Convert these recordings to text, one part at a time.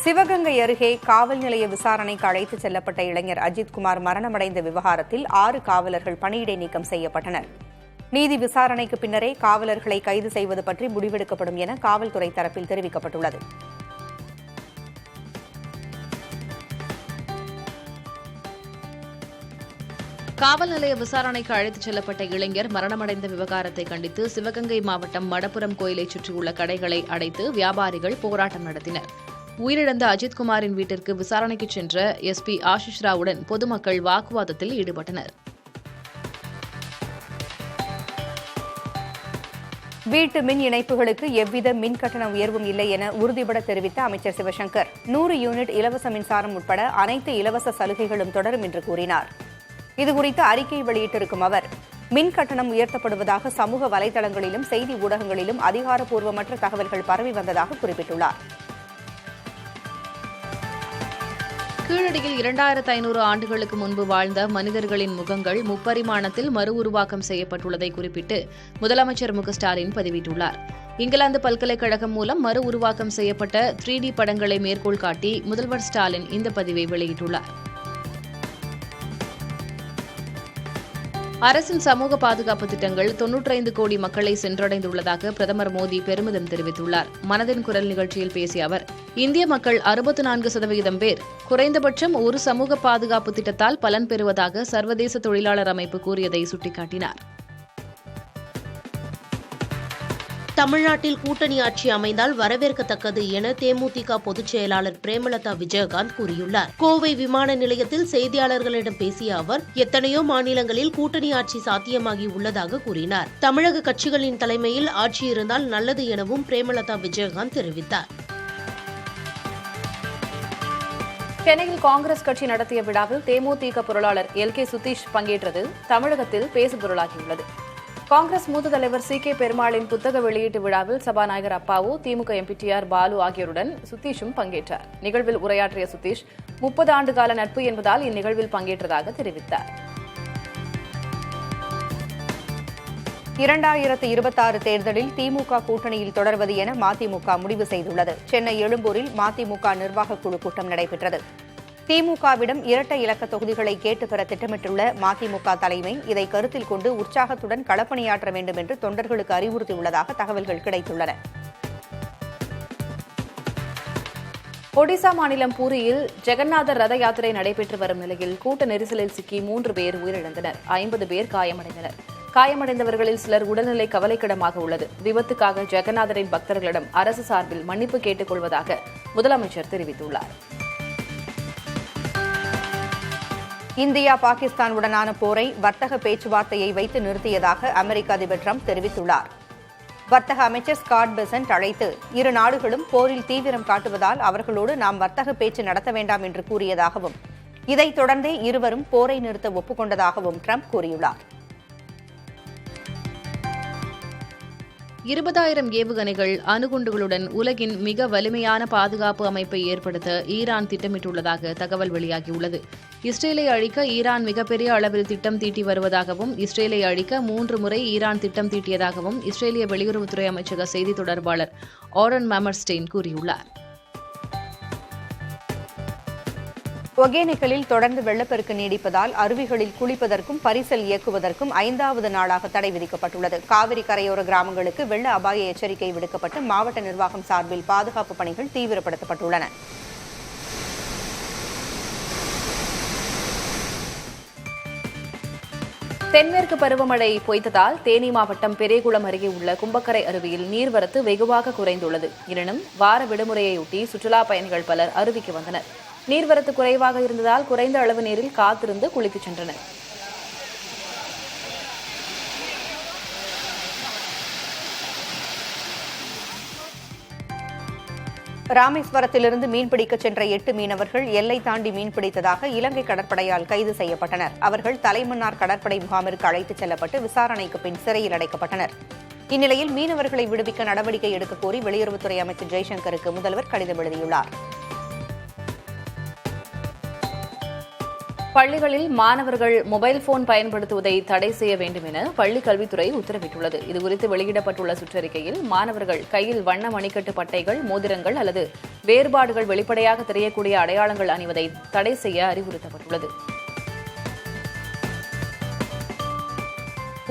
சிவகங்கை அருகே காவல் நிலைய விசாரணைக்கு அழைத்துச் செல்லப்பட்ட இளைஞர் அஜித்குமார் மரணமடைந்த விவகாரத்தில் 6 காவலர்கள் பணியிடை நீக்கம் செய்யப்பட்டனர். நீதி விசாரணைக்கு பின்னரே காவலர்களை கைது செய்வது பற்றி முடிவெடுக்கப்படும் என காவல்துறை தரப்பில் தெரிவிக்கப்பட்டுள்ளது. காவல் நிலைய விசாரணைக்கு அழைத்துச் செல்லப்பட்ட இளைஞர் மரணமடைந்த விவகாரத்தை கண்டித்து சிவகங்கை மாவட்டம் மடப்புரம் கோயிலைச் சுற்றியுள்ள கடைகளை அடைத்து வியாபாரிகள் போராட்டம் நடத்தினர். உயிரிழந்த அஜித்குமாரின் வீட்டிற்கு விசாரணைக்கு சென்ற எஸ்பி ஆஷிஷ் ராவுடன் பொதுமக்கள் வாக்குவாதத்தில் ஈடுபட்டனர். வீட்டு மின் இணைப்புகளுக்கு எவ்வித மின் கட்டண உயர்வும் இல்லை என உறுதிபட தெரிவித்த அமைச்சர் சிவசங்கர் 100 யூனிட் இலவச மின்சாரம் உட்பட அனைத்து இலவச சலுகைகளும் தொடரும் என்று கூறினார். இதுகுறித்து அறிக்கை வெளியிட்டிருக்கும் அவர், மின் கட்டணம் உயர்த்தப்படுவதாக சமூக வலைதளங்களிலும் செய்தி ஊடகங்களிலும் அதிகாரப்பூர்வமற்ற தகவல்கள் பரவி வந்ததாக குறிப்பிட்டுள்ளார். கீழடியில் 2500 ஆண்டுகளுக்கு முன்பு வாழ்ந்த மனிதர்களின் முகங்கள் முப்பரிமாணத்தில் மறு உருவாக்கம் செய்யப்பட்டுள்ளதை குறிப்பிட்டு முதலமைச்சர் மு.க.ஸ்டாலின் பதிவிட்டுள்ளார். இங்கிலாந்து பல்கலைக்கழகம் மூலம் மறு உருவாக்கம் செய்யப்பட்ட 3D படங்களை மேற்கோள் காட்டி முதல்வர் ஸ்டாலின் இந்த பதிவை வெளியிட்டுள்ளார். அரசின் சமூக பாதுகாப்பு திட்டங்கள் 95 கோடி மக்களை சென்றடைந்துள்ளதாக பிரதமர் மோடி பெருமிதம் தெரிவித்துள்ளார். மனதின் குரல் நிகழ்ச்சியில் பேசிய அவர், இந்திய மக்கள் 64% பேர் குறைந்தபட்சம் ஒரு சமூக பாதுகாப்பு திட்டத்தால் பலன் பெறுவதாக சர்வதேச தொழிலாளர் அமைப்பு கூறியதை சுட்டிக்காட்டினார். தமிழ்நாட்டில் கூட்டணி ஆட்சி அமைந்தால் வரவேற்கத்தக்கது என தேமுதிக பொதுச் செயலாளர் பிரேமலதா விஜயகாந்த் கூறியுள்ளார். கோவை விமான நிலையத்தில் செய்தியாளர்களிடம் பேசிய அவர், எத்தனையோ மாநிலங்களில் கூட்டணி ஆட்சி சாத்தியமாகி உள்ளதாக கூறினார். தமிழக கட்சிகளின் தலைமையில் ஆட்சி இருந்தால் நல்லது எனவும் பிரேமலதா விஜயகாந்த் தெரிவித்தார். சென்னையில் காங்கிரஸ் கட்சி நடத்திய விழாவில் தேமுதிக பொருளாளர் எல்.கே. சுதீஷ் பங்கேற்றது தமிழகத்தில் பேசுபொருளாகியுள்ளது. காங்கிரஸ் மூத்த தலைவர் சி.கே. பெருமாளின் புத்தக வெளியீட்டு விழாவில் சபாநாயகர் அப்பாவு, திமுக எம்பி.டி.ஆர். பாலு ஆகியோருடன் சுதீஷும் பங்கேற்றார். நிகழ்வில் உரையாற்றிய சுதீஷ், 30 ஆண்டுகால நட்பு என்பதால் இந்நிகழ்வில் பங்கேற்றதாக தெரிவித்தார். 2026 தேர்தலில் திமுக கூட்டணியில் தொடர்வது என மதிமுக முடிவு செய்துள்ளது. சென்னை எழும்பூரில் மதிமுக நிர்வாகக் குழு கூட்டம் நடைபெற்றது. திமுகவிடம் இரட்டை இலக்க தொகுதிகளை கேட்டு பெற திட்டமிட்டுள்ள மதிமுக தலைமை இதை கருத்தில் கொண்டு உற்சாகத்துடன் களப்பணியாற்ற வேண்டும் என்று தொண்டர்களுக்கு அறிவுறுத்தியுள்ளதாக தகவல்கள் கிடைத்துள்ளன. ஒடிசா மாநிலம் பூரியில் ஜெகநாதர் ரத யாத்திரை நடைபெற்று வரும் நிலையில் கூட்ட நெரிசலில் சிக்கி 3 பேர் உயிரிழந்தனர். 50 பேர் காயமடைந்தனர். காயமடைந்தவர்களில் சிலர் உடல்நிலை கவலைக்கிடமாக உள்ளது. விபத்துக்காக ஜெகநாதரின் பக்தர்களிடம் அரசு சார்பில் மன்னிப்பு கேட்டுக் கொள்வதாக முதலமைச்சர் தெரிவித்துள்ளார். இந்தியா பாகிஸ்தானுடனான போரை வர்த்தக பேச்சுவார்த்தையை வைத்து நிறுத்தியதாக அமெரிக்க அதிபர் டிரம்ப் தெரிவித்துள்ளார். வர்த்தக அமைச்சர் ஸ்காட் பெசன்ட் அழைத்து இரு நாடுகளும் போரில் தீவிரம் காட்டுவதால் அவர்களோடு நாம் வர்த்தக பேச்சு நடத்த வேண்டாம் என்று கூறியதாகவும் இதைத் தொடர்ந்தே இருவரும் போரை நிறுத்த ஒப்புக்கொண்டதாகவும் டிரம்ப் கூறியுள்ளார். 20,000 ஏவுகணைகள், அணுகுண்டுகளுடன் உலகின் மிக வலிமையான பாதுகாப்பு அமைப்பை ஏற்படுத்த ஈரான் திட்டமிட்டுள்ளதாக தகவல் வெளியாகியுள்ளது. இஸ்ரேலை அழிக்க ஈரான் மிகப்பெரிய அளவில் திட்டம் தீட்டி வருவதாகவும், இஸ்ரேலை அழிக்க 3 முறை ஈரான் திட்டம் தீட்டியதாகவும் இஸ்ரேலிய வெளியுறவுத்துறை அமைச்சக செய்தித் தொடர்பாளர் ஆரன் மேமர்ஸ்டெயின் கூறியுள்ளார். ஒகேனக்கலில் தொடர்ந்து வெள்ளப்பெருக்கு நீடிப்பதால் அருவிகளில் குளிப்பதற்கும் பரிசல் இயக்குவதற்கும் 5வது நாளாக தடை விதிக்கப்பட்டுள்ளது. காவிரி கரையோர கிராமங்களுக்கு வெள்ள அபாய எச்சரிக்கை விடுக்கப்பட்டு மாவட்ட நிர்வாகம் சார்பில் பாதுகாப்பு பணிகள் தீவிரப்படுத்தப்பட்டுள்ளன. தென்மேற்கு பருவமழை பொய்த்ததால் தேனி மாவட்டம் பெரியகுளம் அருகே உள்ள கும்பக்கரை அருவியில் நீர்வரத்து வெகுவாக குறைந்துள்ளது. எனினும் வார விடுமுறையொட்டி சுற்றுலாப் பயணிகள் பலர் அருவிக்கு வந்தனர். நீர்வரத்து குறைவாக இருந்ததால் குறைந்த அளவு நீரில் காத்திருந்து குளித்துச் சென்றனர். ராமேஸ்வரத்திலிருந்து மீன்பிடிக்கச் சென்ற 8 மீனவர்கள் எல்லை தாண்டி மீன்பிடித்ததாக இலங்கை கடற்படையால் கைது செய்யப்பட்டனர். அவர்கள் தலைமன்னார் கடற்படை முகாமிற்கு அழைத்துச் செல்லப்பட்டு விசாரணைக்கு பின் சிறையில் அடைக்கப்பட்டனர். இந்நிலையில் மீனவர்களை விடுவிக்க நடவடிக்கை எடுக்கக் கோரி வெளியுறவுத்துறை அமைச்சர் ஜெய்சங்கருக்கு முதல்வர் கடிதம் எழுதியுள்ளார். பள்ளிகளில் மாணவர்கள் மொபைல் போன் பயன்படுத்துவதை தடை செய்ய வேண்டும் என பள்ளிக் கல்வித்துறை உத்தரவிட்டுள்ளது. இதுகுறித்து வெளியிடப்பட்டுள்ள சுற்றறிக்கையில் மாணவர்கள் கையில் வண்ண மணிக்கட்டு பட்டைகள், மோதிரங்கள் அல்லது வேறுபாடுகள் வெளிப்படையாக தெரியக்கூடிய அடையாளங்கள் அணிவதை தடை செய்ய அறிவுறுத்தப்பட்டுள்ளது.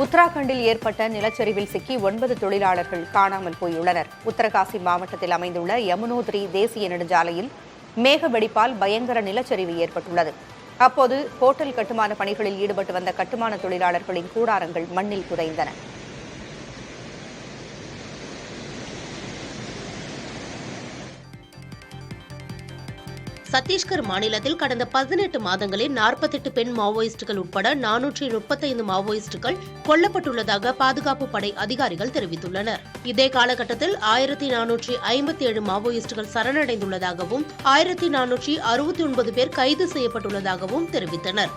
உத்தராகண்டில் ஏற்பட்ட நிலச்சரிவில் சிக்கி 9 தொழிலாளர்கள் காணாமல் போயுள்ளனர். உத்தரகாசி மாவட்டத்தில் அமைந்துள்ள யமுனோத்ரி தேசிய நெடுஞ்சாலையில் மேக வெடிப்பால் பயங்கர நிலச்சரிவு ஏற்பட்டுள்ளது. அப்போது ஹோட்டல் கட்டுமான பணிகளில் ஈடுபட்டு வந்த கட்டுமான தொழிலாளர்களின் கூடாரங்கள் மண்ணில் புதைந்தன. சத்தீஸ்கர் மாநிலத்தில் கடந்த 18 மாதங்களில் 48 பெண் மாவோயிஸ்டுகள் உட்பட 435 மாவோயிஸ்டுகள் கொல்லப்பட்டுள்ளதாக பாதுகாப்பு படை அதிகாரிகள் தெரிவித்துள்ளனர். இதே காலகட்டத்தில் 1457 மாவோயிஸ்டுகள் சரணடைந்துள்ளதாகவும் 1469 பேர் கைது செய்யப்பட்டுள்ளதாகவும் தெரிவித்தனர்.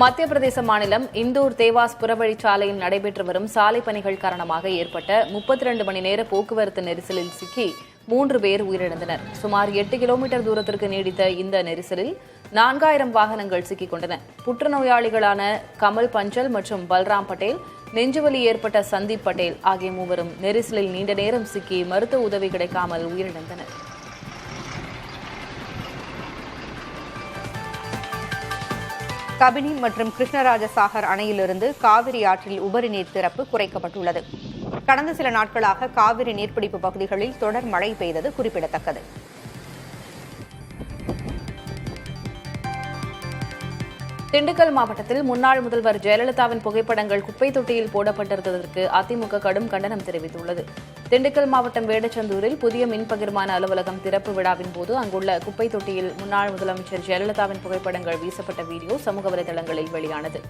மத்திய பிரதேச மாநிலம் இந்தூர் தேவாஸ் புறவழிச்சாலையில் நடைபெற்று வரும் சாலை பணிகள் காரணமாக ஏற்பட்ட 32 மணி நேர போக்குவரத்து நெரிசலில் சிக்கி 3 பேர் உயிரிழந்தனர். சுமார் 8 கிலோமீட்டர் தூரத்திற்கு நீடித்த இந்த நெரிசலில் 4000 வாகனங்கள் சிக்கிக் கொண்டன. புற்றுநோயாளிகளான கமல் பஞ்சல் மற்றும் பல்ராம் பட்டேல், நெஞ்சுவலி ஏற்பட்ட சந்தீப் பட்டேல் ஆகிய மூவரும் நெரிசலில் நீண்ட நேரம் சிக்கி மருத்துவ உதவி கிடைக்காமல் உயிரிழந்தனர். கபினி மற்றும் கிருஷ்ணராஜசாகர் அணையிலிருந்து காவிரி ஆற்றில் உபரி நீர் திறப்பு குறைக்கப்பட்டுள்ளது. கடந்த சில நாட்களாக காவிரி நீர்பிடிப்பு பகுதிகளில் தொடர் மழை பெய்தது குறிப்பிடத்தக்கது. திண்டுக்கல் மாவட்டத்தில் முன்னாள் முதல்வர் ஜெயலலிதாவின் புகைப்படங்கள் குப்பை தொட்டியில் போடப்பட்டிருந்ததற்கு அதிமுக கடும் கண்டனம் தெரிவித்துள்ளது. திண்டுக்கல் மாவட்டம் வேடச்சந்தூரில் புதிய மின் பகிர்மான அலுவலகம் திறப்பு விழாவின் போது அங்குள்ள குப்பை தொட்டியில் முன்னாள் முதலமைச்சர் ஜெயலலிதாவின் புகைப்படங்கள் வீசப்பட்ட வீடியோ சமூக வலைதளங்களில் வெளியானது.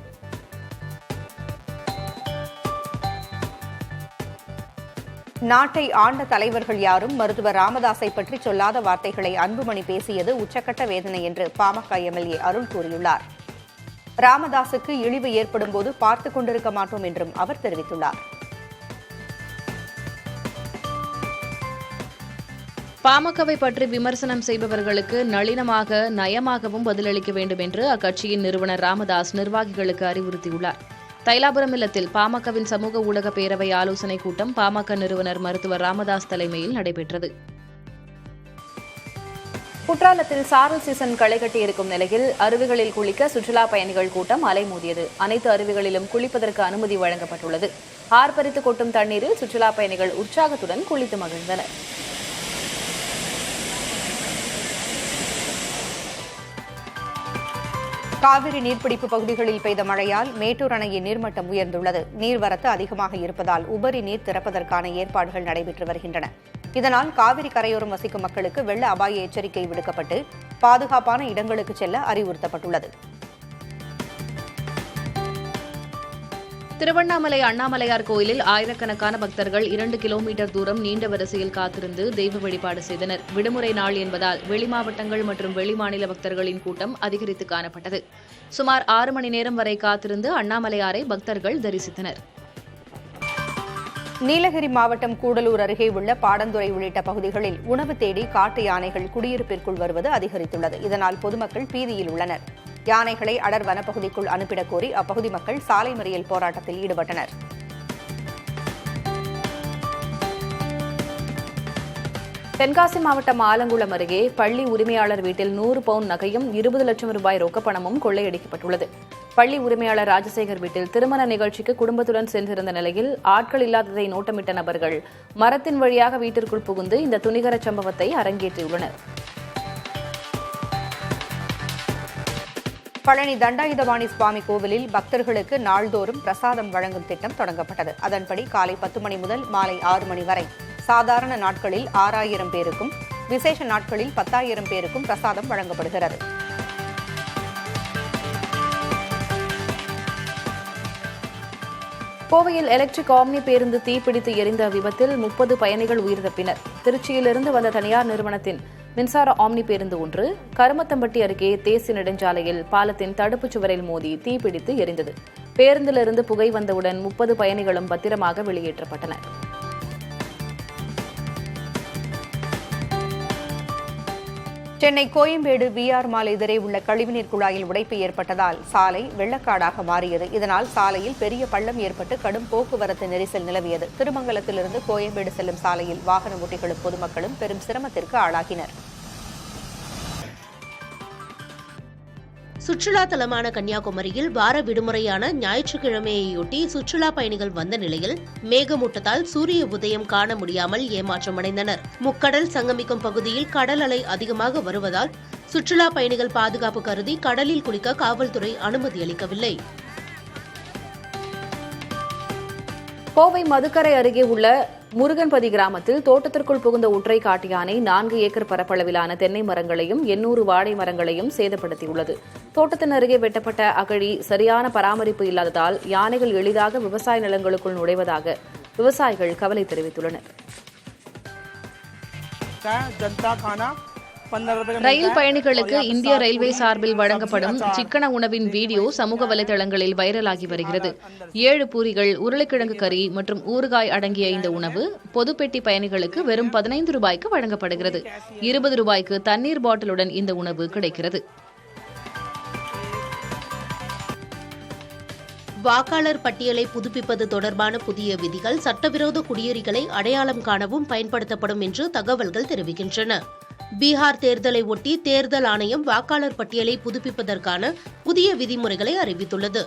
நாட்டை ஆண்ட தலைவர்கள் யாரும் மருத்துவர் ராமதாஸை பற்றி சொல்லாத வார்த்தைகளை அன்புமணி பேசியது உச்சக்கட்ட வேதனை என்று பாமக எம்எல்ஏ அருள் கூறியுள்ளார். ராமதாசுக்கு இழிவு ஏற்படும் போது பார்த்துக் கொண்டிருக்க மாட்டோம் என்றும் அவர் தெரிவித்துள்ளார். பாமகவை பற்றி விமர்சனம் செய்பவர்களுக்கு நளினமாக நயமாகவும் பதிலளிக்க வேண்டும் என்று அக்கட்சியின் நிறுவனர் ராமதாஸ் நிர்வாகிகளுக்கு அறிவுறுத்தியுள்ளார். தைலாபுரம் இல்லத்தில் பாமகவின் சமூக ஊடக பேரவை ஆலோசனைக் கூட்டம் பாமக நிறுவனர் மருத்துவர் ராமதாஸ் தலைமையில் நடைபெற்றது. குற்றாலத்தில் சாரல் சீசன் களை கட்டியிருக்கும் நிலையில் அருவிகளில் குளிக்க சுற்றுலா பயணிகள் கூட்டம் அலைமோதியது. அனைத்து அருவிகளிலும் குளிப்பதற்கு அனுமதி வழங்கப்பட்டுள்ளது. ஆர்ப்பரித்து கொட்டும் தண்ணீரில் சுற்றுலா பயணிகள் உற்சாகத்துடன் குளித்து மகிழ்ந்தனர். காவிரி நீர்பிடிப்பு பகுதிகளில் பெய்த மழையால் மேட்டூர் அணையின் நீர்மட்டம் உயர்ந்துள்ளது. நீர்வரத்து அதிகமாக இருப்பதால் உபரி நீர் திறப்பதற்கான ஏற்பாடுகள் நடைபெற்று வருகின்றன. இதனால் காவிரி கரையோரம் வசிக்கும் மக்களுக்கு வெள்ள அபாய எச்சரிக்கை விடுக்கப்பட்டு பாதுகாப்பான இடங்களுக்கு செல்ல அறிவுறுத்தப்பட்டுள்ளது. திருவண்ணாமலை அண்ணாமலையார் கோயிலில் ஆயிரக்கணக்கான பக்தர்கள் 2 கிலோமீட்டர் தூரம் நீண்ட வரிசையில் காத்திருந்து தெய்வ வழிபாடு செய்தனர். விடுமுறை நாள் என்பதால் வெளிமாவட்டங்கள் மற்றும் வெளிமாநில பக்தர்களின் கூட்டம் அதிகரித்து காணப்பட்டது. சுமார் 6 மணி நேரம் வரை காத்திருந்து அண்ணாமலையாரை பக்தர்கள் தரிசித்தனர். நீலகிரி மாவட்டம் கூடலூர் அருகே உள்ள பாடந்துறை உள்ளிட்ட பகுதிகளில் உணவு தேடி காட்டு யானைகள் குடியிருப்பிற்குள் வருவது அதிகரித்துள்ளது. இதனால் பொதுமக்கள் பீதியில் உள்ளனர். யானைகளை அடர் வனப்பகுதிக்குள் அனுப்பிடக் கோரி அப்பகுதி மக்கள் சாலை மறியல் போராட்டத்தில் ஈடுபட்டனர். தென்காசி மாவட்டம் ஆலங்குளம் அருகே பள்ளி உரிமையாளர் வீட்டில் 100 பவுன் நகையும் 20 லட்சம் ரூபாய் ரொக்கப்பணமும் கொள்ளையடிக்கப்பட்டுள்ளது. பள்ளி உரிமையாளர் ராஜசேகர் வீட்டில் திருமண நிகழ்ச்சிக்கு குடும்பத்துடன் சென்றிருந்த நிலையில் ஆட்கள் இல்லாததை நோட்டமிட்ட நபர்கள் மரத்தின் வழியாக வீட்டிற்குள் புகுந்து இந்த துணிகர சம்பவத்தை அரங்கேற்றியுள்ளனர். பழனி தண்டாயுதபாணி சுவாமி கோவிலில் பக்தர்களுக்கு நாள்தோறும் பிரசாதம் வழங்கும் திட்டம் தொடங்கப்பட்டது. அதன்படி காலை 10 மணி முதல் மாலை 6 மணி வரை சாதாரண நாட்களில் 6000 பேருக்கும் விசேஷ நாட்களில் 10,000 பேருக்கும் பிரசாதம் வழங்கப்படுகிறது. கோவையில் எலக்ட்ரிக் ஆம்னி பேருந்து தீப்பிடித்து எரிந்த விபத்தில் 30 பயணிகள் உயிர் தப்பினர். திருச்சியிலிருந்து வந்த தனியார் நிறுவனத்தின் மின்சார ஆம்னி பேருந்து ஒன்று கருமத்தம்பட்டி அருகே தேசிய நெடுஞ்சாலையில் பாலத்தின் தடுப்புச் சுவரில் மோதி தீப்பிடித்து எரிந்தது. பேருந்திலிருந்து புகை வந்தவுடன் 30 பயணிகளும் பத்திரமாக வெளியேற்றப்பட்டனர். சென்னை கோயம்பேடு விஆர் மால் எதிரே உள்ள கழிவுநீர் குழாயில் உடைப்பு ஏற்பட்டதால் சாலை வெள்ளக்காடாக மாறியது. இதனால் சாலையில் பெரிய பள்ளம் ஏற்பட்டு கடும் போக்குவரத்து நெரிசல் நிலவியது. திருமங்கலத்திலிருந்து கோயம்பேடு செல்லும் சாலையில் வாகன ஓட்டிகளும் பொதுமக்களும் பெரும் சிரமத்திற்கு ஆளாகினர். சுற்றுலா தலமான கன்னியாகுமரியில் வார விடுமுறையான ஞாயிற்றுக்கிழமையொட்டி சுற்றுலா பயணிகள் வந்த நிலையில் மேகமூட்டத்தால் சூரிய உதயம் காண முடியாமல் ஏமாற்றமடைந்தனர். முக்கடல் சங்கமிக்கும் பகுதியில் கடல் அலை அதிகமாக வருவதால் சுற்றுலா பயணிகள் பாதுகாப்பு கருதி கடலில் குளிக்க காவல்துறை அனுமதி அளிக்கவில்லை. கோவை மதுக்கரை அருகே உள்ள முருகன்பதி கிராமத்தில் தோட்டத்திற்குள் புகுந்த ஒற்றை காட்டு யானை 4 ஏக்கர் பரப்பளவிலான தென்னை மரங்களையும் 800 வாழை மரங்களையும் சேதப்படுத்தியுள்ளது. தோட்டத்தின் அருகே வெட்டப்பட்ட அகழி சரியான பராமரிப்பு இல்லாததால் யானைகள் எளிதாக விவசாய நிலங்களுக்குள் நுழைவதாக விவசாயிகள் கவலை தெரிவித்துள்ளனர். ரயில் பயணிகளுக்கு இந்திய ரயில்வே சார்பில் வழங்கப்படும் சிக்கன உணவின் வீடியோ சமூக வலைதளங்களில் வைரலாகி வருகிறது. 7 பூரிகள், உருளைக்கிழங்கு கறி மற்றும் ஊறுகாய் அடங்கிய இந்த உணவு பொதுப்பெட்டி பயணிகளுக்கு வெறும் 15 ரூபாய்க்கு வழங்கப்படுகிறது. 20 ரூபாய்க்கு தண்ணீர் பாட்டிலுடன் இந்த உணவு கிடைக்கிறது. வாக்காளர் பட்டியலை புதுப்பிப்பது தொடர்பான புதிய விதிகள் சட்டவிரோத குடியேறிகளை அடையாளம் காணவும் பயன்படுத்தப்படும் என்று தகவல்கள் தெரிவிக்கின்றன. பீகார் தேர்தலை ஒட்டி தேர்தல் ஆணையம் வாக்காளர் பட்டியலை புதுப்பிப்பதற்கான புதிய விதிமுறைகளை அறிவித்துள்ளது.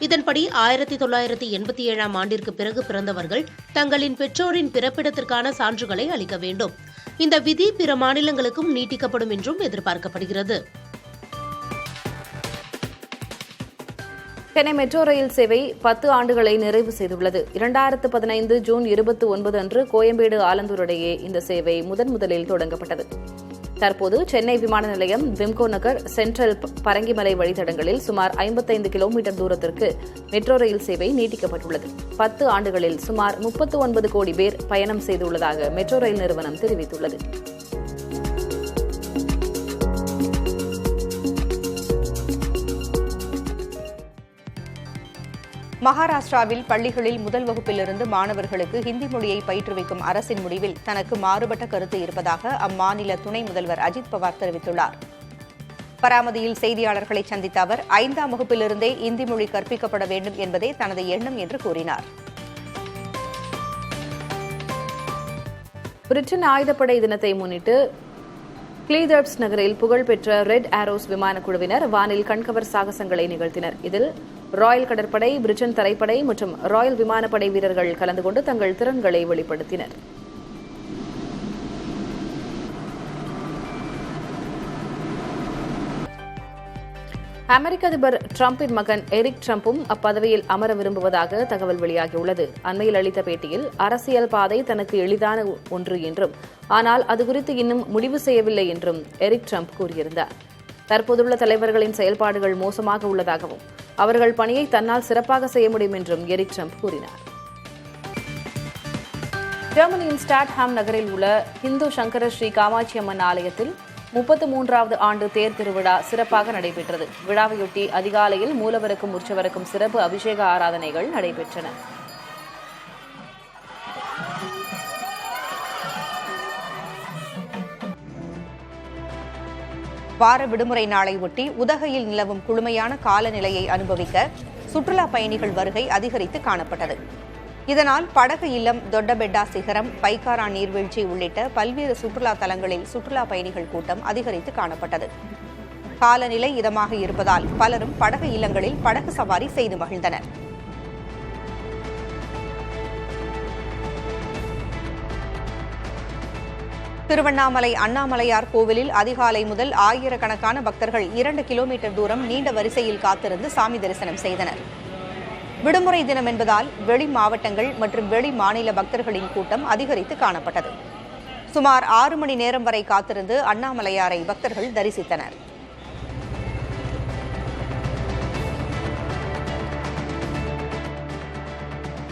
இதன்படி 1987ஆம் ஆண்டிற்கு பிறகு பிறந்தவர்கள் தங்களின் பெற்றோரின் பிறப்பிடத்திற்கான சான்றுகளை அளிக்க வேண்டும். இந்த விதி பிற மாநிலங்களுக்கும் நீட்டிக்கப்படும் என்றும் எதிர்பார்க்கப்படுகிறது. சென்னை மெட்ரோ ரயில் சேவை 10 ஆண்டுகளை நிறைவு செய்துள்ளது. 2015 ஜூன் 29 அன்று கோயம்பேடு ஆலந்தூர் இடையே இந்த சேவை முதலில் தொடங்கப்பட்டது. தற்போது சென்னை விமான நிலையம், விம்கோ நகர், சென்ட்ரல், பரங்கிமலை வழித்தடங்களில் சுமார் 55 கிலோமீட்டர் தூரத்திற்கு மெட்ரோ ரயில் சேவை நீட்டிக்கப்பட்டுள்ளது. 10 ஆண்டுகளில் சுமார் 39 கோடி பேர் பயணம் செய்துள்ளதாக மெட்ரோ ரயில் நிறுவனம் தெரிவித்துள்ளது. மகாராஷ்டிராவில் பள்ளிகளில் முதல் வகுப்பிலிருந்து மாணவர்களுக்கு ஹிந்தி மொழியை பயிற்றுவிக்கும் அரசின் முடிவில் தனக்கு மாறுபட்ட கருத்து இருப்பதாக அம்மாநில துணை முதல்வர் அஜித் பவார் தெரிவித்துள்ளார். பராமதியில் செய்தியாளர்களை சந்தித்த அவர் 5ஆம் வகுப்பிலிருந்தே இந்தி மொழி கற்பிக்கப்பட வேண்டும் என்பதே தனது எண்ணம் என்று கூறினார். பிரிட்டன் ஆயுதப்படை தினத்தை முன்னிட்டு கிளீதர்ப்ஸ் நகரில் புகழ்பெற்ற ரெட் ஆரோஸ் விமான குழுவினர் வானில் கண்கவர் சாகசங்களை நிகழ்த்தினர். இதில் ராயல் கடற்படை, பிரிட்டன் தரைப்படை மற்றும் ராயல் விமானப்படை வீரர்கள் கலந்து கொண்டு தங்கள் திறன்களை வெளிப்படுத்தினர். அமெரிக்க அதிபர் டிரம்பின் மகன் எரிக் டிரம்பும் அப்பதவியில் அமர விரும்புவதாக தகவல் வெளியாகியுள்ளது. அண்மையில் அளித்த பேட்டியில் அரசியல் பாதை தனக்கு எளிதான ஒன்று என்றும், ஆனால் அது குறித்து இன்னும் முடிவு செய்யவில்லை என்றும் எரிக் டிரம்ப் கூறியிருந்தார். தற்போதுள்ள தலைவர்களின் செயல்பாடுகள் மோசமாக உள்ளதாகவும் அவர்கள் பணியை தன்னால் சிறப்பாக செய்ய முடியும் என்றும் எரிக் டிரம்ப் கூறினார். ஜெர்மனியின் ஸ்டாட்ஹாம் நகரில் உள்ள இந்து சங்கர ஸ்ரீ காமாட்சி அம்மன் ஆலயத்தில் 33வது ஆண்டு தேர் திருவிழா சிறப்பாக நடைபெற்றது. விழாவையொட்டி அதிகாலையில் மூலவருக்கும் உற்சவருக்கும் சிறப்பு அபிஷேக ஆராதனைகள் நடைபெற்றன. வார விடுமுறை நாளை ஒட்டி உதகையில் நிலவும் குளுமையான காலநிலையை அனுபவிக்க சுற்றுலா பயணிகள் வருகை அதிகரித்து காணப்பட்டது. இதனால் படகு இல்லம், தொட்டபெட்டா சிகரம், பைக்காரா நீர்வீழ்ச்சி உள்ளிட்ட பல்வேறு சுற்றுலா தலங்களில் சுற்றுலா பயணிகள் கூட்டம் அதிகரித்து காணப்பட்டது. காலநிலை இதமாக இருப்பதால் பலரும் படகு இல்லங்களில் படகு சவாரி செய்து மகிழ்ந்தனர். திருவண்ணாமலை அண்ணாமலையார் கோவிலில் அதிகாலை முதல் ஆயிரக்கணக்கான பக்தர்கள் 2 கிலோமீட்டர் தூரம் நீண்ட வரிசையில் காத்திருந்து சாமி தரிசனம் செய்தனர். விடுமுறை தினம் என்பதால் வெளி மாவட்டங்கள் மற்றும் வெளி மாநில பக்தர்களின் கூட்டம் அதிகரித்து காணப்பட்டது. சுமார் 6 மணி நேரம் வரை காத்திருந்து அண்ணாமலையாரை பக்தர்கள் தரிசித்தனர்.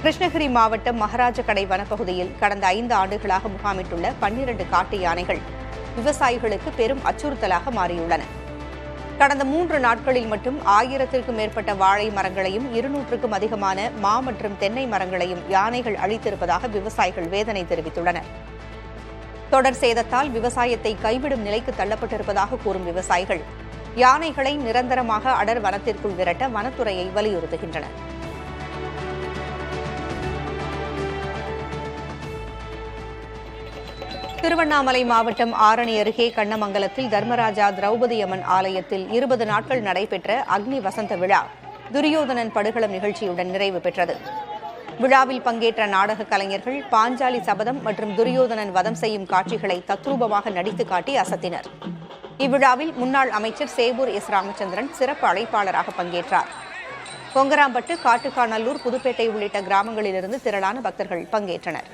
கிருஷ்ணகிரி மாவட்டம் மகாராஜகடை வனப்பகுதியில் கடந்த 5 ஆண்டுகளாக முகாமிட்டுள்ள 12 காட்டு யானைகள் விவசாயிகளுக்கு பெரும் அச்சுறுத்தலாக மாறியுள்ளன. கடந்த 3 நாட்களில் மட்டும் 1000த்திற்கும் மேற்பட்ட வாழை மரங்களையும் 200க்கும் அதிகமான மா மற்றும் தென்னை மரங்களையும் யானைகள் அழித்திருப்பதாக விவசாயிகள் வேதனை தெரிவித்துள்ளனர். தொடர் சேதத்தால் விவசாயத்தை கைவிடும் நிலைக்கு தள்ளப்பட்டிருப்பதாக கூறும் விவசாயிகள் யானைகளை நிரந்தரமாக அடர் வனத்திற்குள் விரட்ட வனத்துறையை வலியுறுத்துகின்றனர். திருவண்ணாமலை மாவட்டம் ஆரணி அருகே கண்ணமங்கலத்தில் தர்மராஜா திரௌபதி அம்மன் ஆலயத்தில் 20 நாட்கள் நடைபெற்ற அக்னி வசந்த விழா துரியோதனன் படுகளம் நிகழ்ச்சியுடன் நிறைவு பெற்றது. விழாவில் பங்கேற்ற நாடக கலைஞர்கள் பாஞ்சாலி சபதம் மற்றும் துரியோதனன் வதம் செய்யும் காட்சிகளை தத்ரூபமாக நடித்து காட்டி அசத்தினர். இவ்விழாவில் முன்னாள் அமைச்சர் சேவூர் எஸ் ராமச்சந்திரன் சிறப்பு அழைப்பாளராக பங்கேற்றார். கொங்கராம்பட்டு, காட்டுக்காநல்லூர், புதுப்பேட்டை உள்ளிட்ட கிராமங்களிலிருந்து திரளான பக்தர்கள் பங்கேற்றனர்.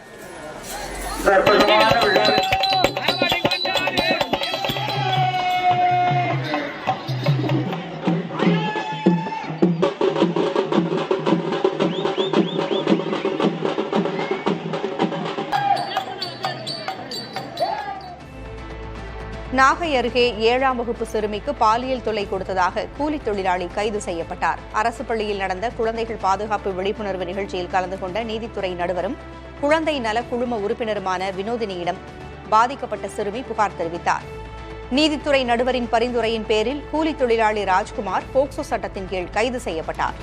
நாகை அருகே 7ஆம் வகுப்பு சிறுமிக்கு பாலியல் தொல்லை கொடுத்ததாக கூலித் தொழிலாளி கைது செய்யப்பட்டார். அரசு பள்ளியில் நடந்த குழந்தைகள் பாதுகாப்பு விழிப்புணர்வு நிகழ்ச்சியில் கலந்து கொண்ட நீதித்துறை நடுவரும் குழந்தை நல குழும உறுப்பினருமான வினோதினியிடம் பாதிக்கப்பட்ட சிறுமி புகார் தெரிவித்தார். நீதித்துறை நடுவரின் பரிந்துரையின் பேரில் கூலித் தொழிலாளி ராஜ்குமார் போக்சோ சட்டத்தின் கீழ் கைது செய்யப்பட்டார்.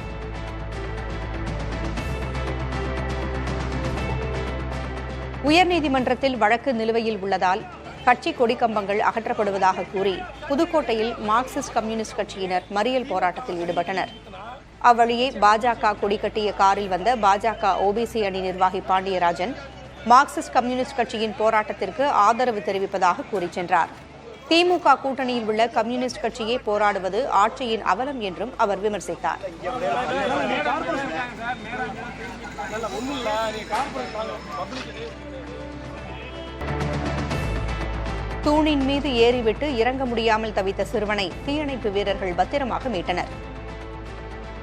உயர்நீதிமன்றத்தில் வழக்கு நிலுவையில் உள்ளதால் கட்சி கொடிக்கம்பங்கள் அகற்றப்படுவதாக கூறி புதுக்கோட்டையில் மார்க்சிஸ்ட் கம்யூனிஸ்ட் கட்சியினர் மறியல் போராட்டத்தில் ஈடுபட்டனர். அவ்வழியே பாஜக கொடி கட்டிய காரில் வந்த பாஜக ஓபிசி அணி நிர்வாகி பாண்டியராஜன் மார்க்சிஸ்ட் கம்யூனிஸ்ட் கட்சியின் போராட்டத்திற்கு ஆதரவு தெரிவிப்பதாக கூறி சென்றார். திமுக கூட்டணியில் உள்ள கம்யூனிஸ்ட் கட்சியே போராடுவது ஆட்சியின் அவலம் என்றும் அவர் விமர்சித்தார். தூணின் மீது ஏறிவிட்டு இறங்க முடியாமல் தவித்த சிறுவனை தீயணைப்பு வீரர்கள் பத்திரமாக மீட்டனர்.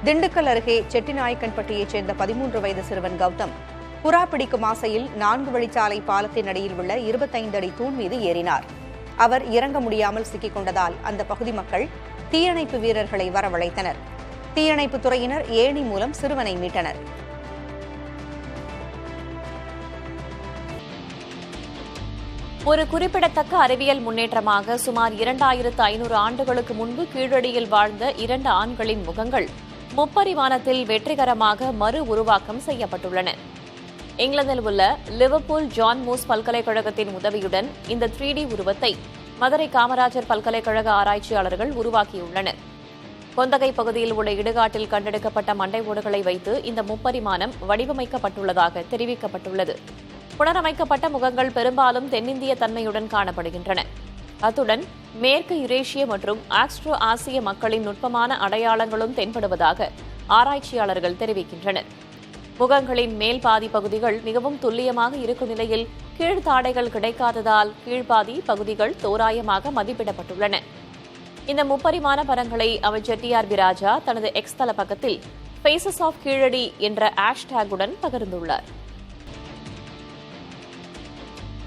திண்டுக்கல் அருகே செட்டிநாயக்கன்பட்டியைச் சேர்ந்த 13 வயது சிறுவன் கௌதம் புறா பிடிக்கும் ஆசையில் 4 வழிச்சாலை பாலத்தின் அடியில் உள்ள 25 அடி தூண் மீது ஏறினார். அவர் இறங்க முடியாமல் சிக்கிக் கொண்டதால் அந்த பகுதி மக்கள் தீயணைப்பு வீரர்களை வரவழைத்தனர். தீயணைப்புத் துறையினர் ஏணி மூலம் சிறுவனை மீட்டனர். ஒரு குறிப்பிடத்தக்க அறிவியல் முன்னேற்றமாக சுமார் 2500 ஆண்டுகளுக்கு முன்பு கீழடியில் வாழ்ந்த 2 ஆண்களின் முகங்கள் முப்பரிமாணத்தில் வெற்றிகரமாக மறு உருவாக்கம் செய்யப்பட்டுள்ளன. இங்கிலாந்தில் உள்ள லிவர்பூல் ஜான் மூஸ் பல்கலைக்கழகத்தின் உதவியுடன் இந்த 3D உருவத்தை மதுரை காமராஜர் பல்கலைக்கழக ஆராய்ச்சியாளர்கள் உருவாக்கியுள்ளனர். கொந்தகை பகுதியில் உள்ள இடுகாட்டில் கண்டெடுக்கப்பட்ட மண்டை ஓடுகளை வைத்து இந்த முப்பரிமாணம் வடிவமைக்கப்பட்டுள்ளதாக தெரிவிக்கப்பட்டுள்ளது. புனரமைக்கப்பட்ட முகங்கள் பெரும்பாலும் தென்னிந்திய தன்மையுடன் காணப்படுகின்றன. அத்துடன் மேற்கு யுரேஷிய மற்றும் ஆஸ்ட்ரோ ஆசிய மக்களின் நுட்பமான அடையாளங்களும் தென்படுவதாக ஆராய்ச்சியாளர்கள் தெரிவிக்கின்றனர். முகங்களின் மேல் பாதி பகுதிகள் மிகவும் துல்லியமாக இருக்கும் நிலையில் கீழ்த்தாடைகள் கிடைக்காததால் கீழ்பாதி பகுதிகள் தோராயமாக மதிப்பிடப்பட்டுள்ளன. இந்த முப்பரிமாண படங்களை அமைச்சர் TRB ராஜா தனது எக்ஸ் தள பக்கத்தில் ஃபேசஸ் ஆஃப் கீழடி என்ற ஹேஷ்டேகுடன் பகிர்ந்துள்ளார்.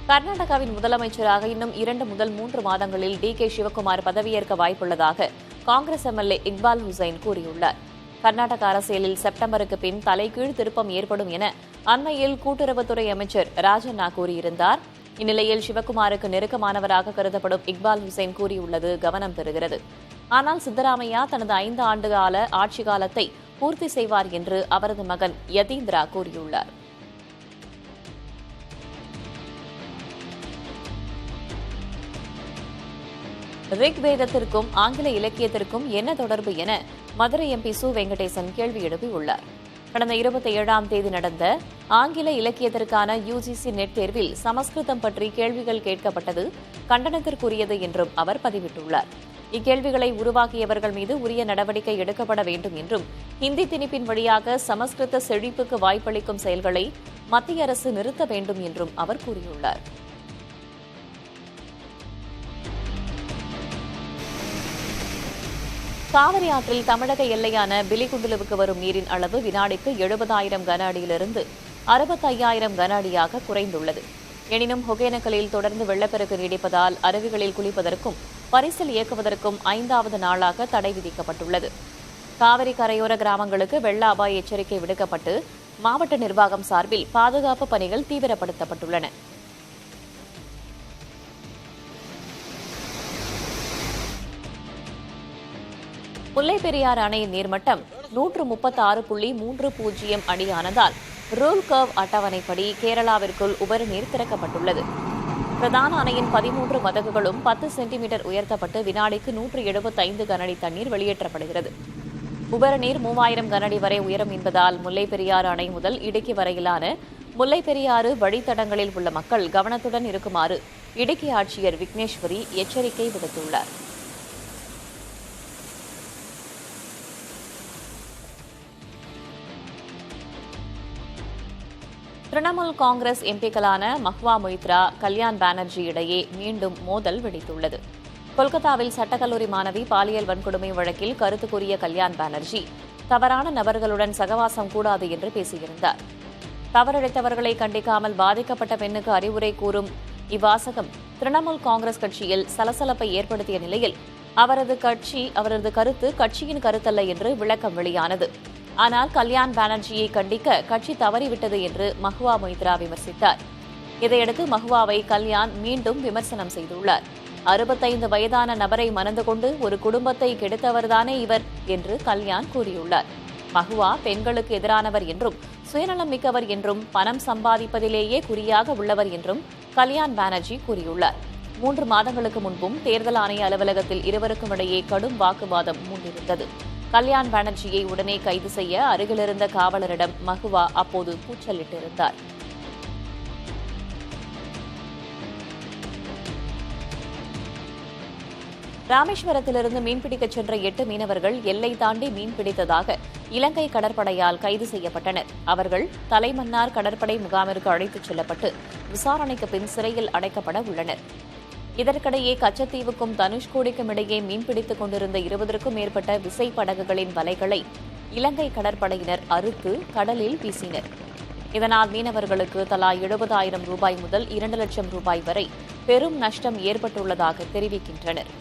கர்நாடகாவின் முதலமைச்சராக இன்னும் 2 முதல் 3 மாதங்களில் DK சிவக்குமார் பதவியேற்க வாய்ப்புள்ளதாக காங்கிரஸ் MLA இக்பால் ஹுசைன் கூறியுள்ளார். கர்நாடக அரசியலில் செப்டம்பருக்கு பின் தலைகீழ் திருப்பம் ஏற்படும் என அண்மையில் கூட்டுறவுத்துறை அமைச்சர் ராஜண்ணா கூறியிருந்தார். இந்நிலையில் சிவக்குமாருக்கு நெருக்கமானவராக கருதப்படும் இக்பால் ஹுசைன் கூறியுள்ளது கவனம் பெறுகிறது. ஆனால் சித்தராமையா தனது 5 ஆண்டு கால ஆட்சி காலத்தை பூர்த்தி செய்வார் என்று அவரது மகன் யதீந்திரா கூறியுள்ளார். ரிக்வேதத்திற்கும் ஆங்கில இலக்கியத்திற்கும் என்ன தொடர்பு என மதுரை MP சு வெங்கடேசன் கேள்வி எழுப்பியுள்ளார். கடந்த 27ஆம் தேதி நடந்த ஆங்கில இலக்கியத்திற்கான UGC நெட் தேர்வில் சமஸ்கிருதம் பற்றி கேள்விகள் கேட்கப்பட்டது கண்டனத்திற்குரியது என்றும் அவர் பதிவிட்டுள்ளார். இக்கேள்விகளை உருவாக்கியவர்கள் மீது உரிய நடவடிக்கை எடுக்கப்பட வேண்டும் என்றும் ஹிந்தி திணிப்பின் வழியாக சமஸ்கிருத செழிப்புக்கு வாய்ப்பளிக்கும் செயல்களை மத்திய அரசு நிறுத்த வேண்டும் என்றும் அவர் கூறியுள்ளார். காவிரி ஆற்றில் தமிழக எல்லையான பிலிகுண்டுலுவுக்கு வரும் நீரின் அளவு வினாடிக்கு 70,000 கன அடியிலிருந்து 65,000 கன அடியாக குறைந்துள்ளது. எனினும் ஒகேனக்கலில் தொடர்ந்து வெள்ளப்பெருக்கு நீடிப்பதால் அருவிகளில் குளிப்பதற்கும் பரிசல் இயக்குவதற்கும் 5வது நாளாக தடை விதிக்கப்பட்டுள்ளது. காவிரி கரையோர கிராமங்களுக்கு வெள்ள அபாய எச்சரிக்கை விடுக்கப்பட்டு மாவட்ட நிர்வாகம் சார்பில் பாதுகாப்பு பணிகள் தீவிரப்படுத்தப்பட்டுள்ளன. முல்லைப் பெரியாறு அணையின் நீர்மட்டம் 136.30 அடியானதால் ரூல் கர்வ் அட்டவணைப்படி கேரளாவிற்குள் உபரி நீர் திறக்கப்பட்டுள்ளது. பிரதான அணையின் 13 மதகுகளும் 10 சென்டிமீட்டர் உயர்த்தப்பட்டு வினாடிக்கு 175 கனஅடி தண்ணீர் வெளியேற்றப்படுகிறது. உபரி நீர் 3000 கனஅடி வரை உயரும் என்பதால் முல்லைப் பெரியாறு அணை முதல் இடுக்கி வரையிலான முல்லைப் பெரியாறு வழித்தடங்களில் உள்ள மக்கள் கவனத்துடன் இருக்குமாறு இடுக்கி ஆட்சியர் விக்னேஸ்வரி எச்சரிக்கை விடுத்துள்ளார். திரிணாமுல் காங்கிரஸ் எம்பிக்களான மஹ்வா மொய்த்ரா, கல்யாண் பானர்ஜி இடையே மீண்டும் மோதல் வெடித்துள்ளது. கொல்கத்தாவில் சட்டக்கல்லூரி மாணவி பாலியல் வன்கொடுமை வழக்கில் கருத்து கூறிய கல்யாண் பானர்ஜி தவறான நபர்களுடன் சகவாசம் கூடாது என்று பேசியிருந்தார். தவறிழைத்தவர்களை கண்டிக்காமல் பாதிக்கப்பட்ட பெண்ணுக்கு அறிவுரை கூறும் இவ்வாசகம் திரிணாமுல் காங்கிரஸ் கட்சியில் சலசலப்பை ஏற்படுத்திய நிலையில் அவரது கருத்து கட்சியின் கருத்தல்ல என்று விளக்கம் வெளியானது. ஆனால் கல்யாண் பானர்ஜியை கண்டிக்க கட்சி தவறிவிட்டது என்று மஹ்வா மொய்த்ரா விமர்சித்தார். இதையடுத்து மஹ்வாவை கல்யாண் மீண்டும் விமர்சனம் செய்துள்ளார். 65 வயதான நபரை மணந்து கொண்டு ஒரு குடும்பத்தை கெடுத்தவர்தானே இவர் என்று கல்யாண் கூறியுள்ளார். மஹ்வா பெண்களுக்கு எதிரானவர் என்றும் சுயநலம் மிக்கவர் என்றும் பணம் சம்பாதிப்பதிலேயே குறியாக உள்ளவர் என்றும் கல்யாண் பானர்ஜி கூறியுள்ளார். 3 மாதங்களுக்கு முன்பும் தேர்தல் ஆணைய அலுவலகத்தில் இருவருக்கும் இடையே கடும் வாக்குவாதம் மூண்டிருந்தது. கல்யாண் பானர்ஜியை உடனே கைது செய்ய அருகிலிருந்த காவலரிடம் மஹ்வா அப்போது கூச்சலிட்டிருந்தார். ராமேஸ்வரத்திலிருந்து மீன்பிடிக்கச் சென்ற 8 மீனவர்கள் எல்லை தாண்டி மீன்பிடித்ததாக இலங்கை கடற்படையால் கைது செய்யப்பட்டனர். அவர்கள் தலைமன்னார் கடற்படை முகாமிற்கு அழைத்துச் செல்லப்பட்டு விசாரணைக்கு பின் சிறையில் அடைக்கப்பட உள்ளனர். இதற்கிடையே கச்சத்தீவுக்கும் தனுஷ்கோடிக்கும் இடையே மீன்பிடித்துக் கொண்டிருந்த 20க்கும் மேற்பட்ட விசைப்படகுகளின் வலைகளை இலங்கை கடற்படையினர் அறுத்து கடலில் வீசினர். இதனால் மீனவர்களுக்கு தலா 70,000 ரூபாய் முதல் 2 லட்சம் ரூபாய் வரை பெரும் நஷ்டம் ஏற்பட்டுள்ளதாக தெரிவிக்கின்றனர்.